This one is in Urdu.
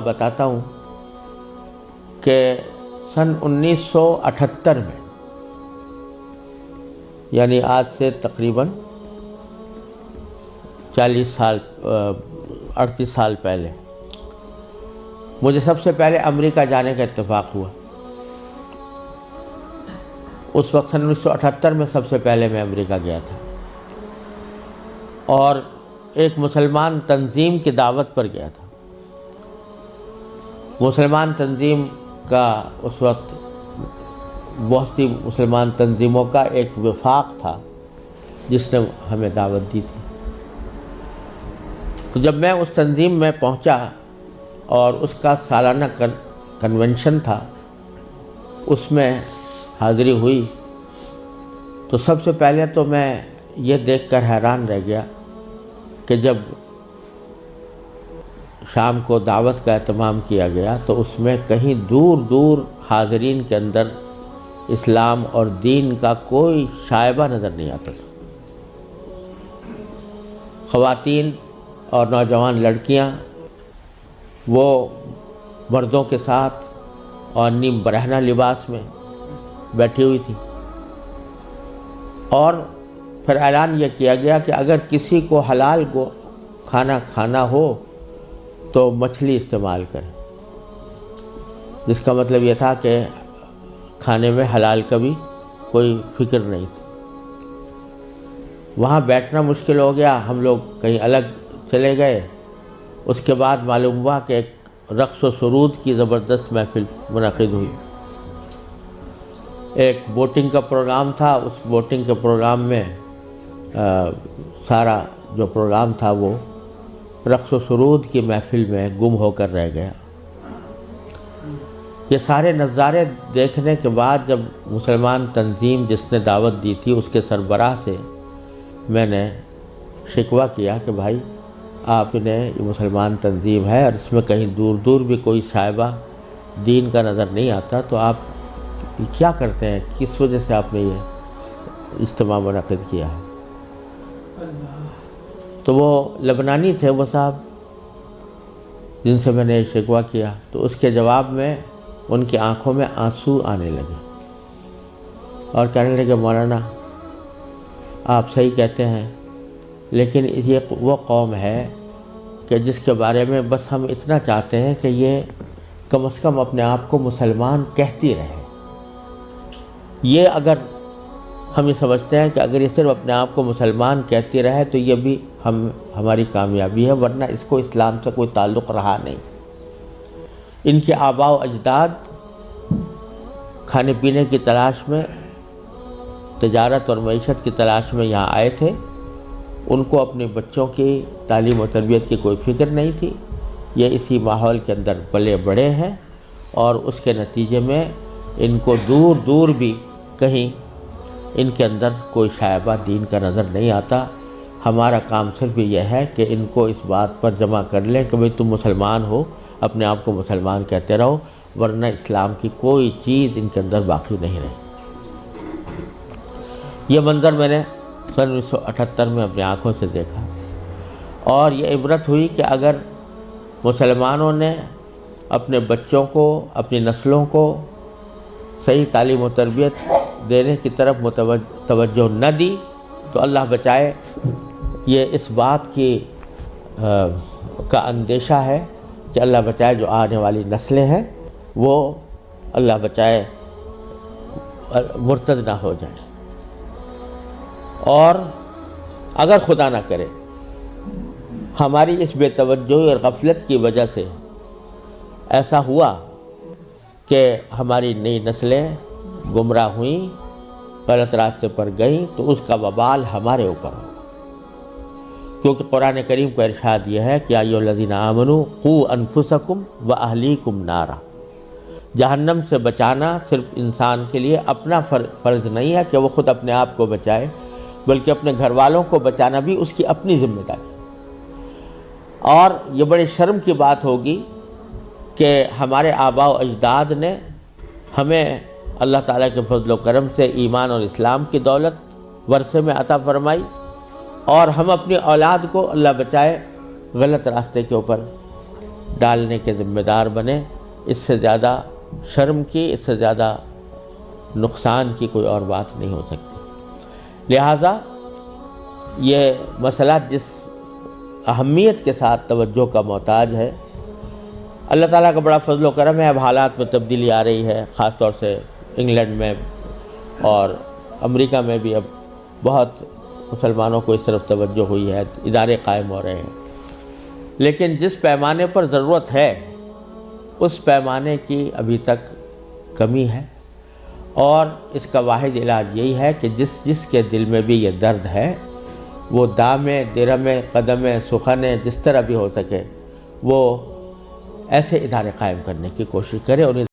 بتاتا ہوں کہ سن 1978 میں، یعنی آج سے تقریباً 38 سال پہلے مجھے سب سے پہلے امریکہ جانے کا اتفاق ہوا۔ اس وقت سن 1978 میں سب سے پہلے میں امریکہ گیا تھا اور ایک مسلمان تنظیم کی دعوت پر گیا تھا۔ مسلمان تنظیم کا اس وقت بہت سی مسلمان تنظیموں کا ایک وفاق تھا جس نے ہمیں دعوت دی تھی۔ تو جب میں اس تنظیم میں پہنچا اور اس کا سالانہ کنونشن تھا، اس میں حاضری ہوئی، تو سب سے پہلے تو میں یہ دیکھ کر حیران رہ گیا کہ جب شام کو دعوت کا اہتمام کیا گیا تو اس میں کہیں دور دور حاضرین کے اندر اسلام اور دین کا کوئی شائبہ نظر نہیں آتا تھا۔ خواتین اور نوجوان لڑکیاں وہ مردوں کے ساتھ اور نیم برہنہ لباس میں بیٹھی ہوئی تھی، اور پھر اعلان یہ کیا گیا کہ اگر کسی کو حلال کو کھانا کھانا ہو تو مچھلی استعمال کریں، جس کا مطلب یہ تھا کہ کھانے میں حلال کا بھی کوئی فکر نہیں تھی۔ وہاں بیٹھنا مشکل ہو گیا، ہم لوگ کہیں الگ چلے گئے۔ اس کے بعد معلوم ہوا کہ ایک رقص و سرود کی زبردست محفل منعقد ہوئی۔ ایک بوٹنگ کا پروگرام تھا، اس بوٹنگ کے پروگرام میں سارا جو پروگرام تھا وہ رقص و سرود کی محفل میں گم ہو کر رہ گیا۔ یہ سارے نظارے دیکھنے کے بعد جب مسلمان تنظیم جس نے دعوت دی تھی اس کے سربراہ سے میں نے شکوہ کیا کہ بھائی آپ نے یہ مسلمان تنظیم ہے اور اس میں کہیں دور دور بھی کوئی شائبہ دین کا نظر نہیں آتا، تو آپ کیا کرتے ہیں، کس وجہ سے آپ نے یہ اجتماع منعقد کیا ہے؟ تو وہ لبنانی تھے وہ صاحب جن سے میں نے شکوہ کیا، تو اس کے جواب میں ان کی آنکھوں میں آنسو آنے لگے اور کہنے لگے مولانا آپ صحیح کہتے ہیں، لیکن یہ وہ قوم ہے کہ جس کے بارے میں بس ہم اتنا چاہتے ہیں کہ یہ کم از کم اپنے آپ کو مسلمان کہتی رہے۔ یہ اگر ہم یہ سمجھتے ہیں کہ اگر یہ صرف اپنے آپ کو مسلمان کہتی رہے تو یہ بھی ہماری کامیابی ہے، ورنہ اس کو اسلام سے کوئی تعلق رہا نہیں۔ ان کے آباء و اجداد کھانے پینے کی تلاش میں، تجارت اور معیشت کی تلاش میں یہاں آئے تھے، ان کو اپنے بچوں کی تعلیم و تربیت کی کوئی فکر نہیں تھی۔ یہ اسی ماحول کے اندر پلے بڑے ہیں اور اس کے نتیجے میں ان کو دور دور بھی کہیں ان کے اندر کوئی شائبہ دین کا نظر نہیں آتا۔ ہمارا کام صرف یہ ہے کہ ان کو اس بات پر جمع کر لیں کہ بھئی تم مسلمان ہو، اپنے آپ کو مسلمان کہتے رہو، ورنہ اسلام کی کوئی چیز ان کے اندر باقی نہیں رہی۔ یہ منظر میں نے سن 1978 میں اپنی آنکھوں سے دیکھا اور یہ عبرت ہوئی کہ اگر مسلمانوں نے اپنے بچوں کو، اپنی نسلوں کو صحیح تعلیم و تربیت دینے کی طرف توجہ نہ دی تو اللہ بچائے یہ اس بات کی کا اندیشہ ہے کہ اللہ بچائے جو آنے والی نسلیں ہیں وہ اللہ بچائے مرتد نہ ہو جائیں، اور اگر خدا نہ کرے ہماری اس بے توجہی اور غفلت کی وجہ سے ایسا ہوا کہ ہماری نئی نسلیں گمراہ ہوئیں، غلط راستے پر گئیں، تو اس کا وبال ہمارے اوپر ہو، کیونکہ قرآن کریم کا ارشاد یہ ہے کہ یا ایھا الذین آمنوا قوا انفسکم واہلیکم نارا۔ جہنم سے بچانا صرف انسان کے لیے اپنا فرض نہیں ہے کہ وہ خود اپنے آپ کو بچائے، بلکہ اپنے گھر والوں کو بچانا بھی اس کی اپنی ذمہ داری۔ اور یہ بڑے شرم کی بات ہوگی کہ ہمارے آباء و اجداد نے ہمیں اللہ تعالیٰ کے فضل و کرم سے ایمان اور اسلام کی دولت ورثے میں عطا فرمائی، اور ہم اپنی اولاد کو اللہ بچائے غلط راستے کے اوپر ڈالنے کے ذمہ دار بنے۔ اس سے زیادہ شرم کی، اس سے زیادہ نقصان کی کوئی اور بات نہیں ہو سکتی۔ لہٰذا یہ مسئلہ جس اہمیت کے ساتھ توجہ کا محتاج ہے، اللہ تعالیٰ کا بڑا فضل و کرم ہے، اب حالات میں تبدیلی آ رہی ہے، خاص طور سے انگلینڈ میں اور امریکہ میں بھی اب بہت مسلمانوں کو اس طرف توجہ ہوئی ہے، ادارے قائم ہو رہے ہیں، لیکن جس پیمانے پر ضرورت ہے اس پیمانے کی ابھی تک کمی ہے، اور اس کا واحد علاج یہی ہے کہ جس کے دل میں بھی یہ درد ہے وہ دامے، درہمے، قدمے، سخنے، جس طرح بھی ہو سکے وہ ایسے ادارے قائم کرنے کی کوشش کرے، اور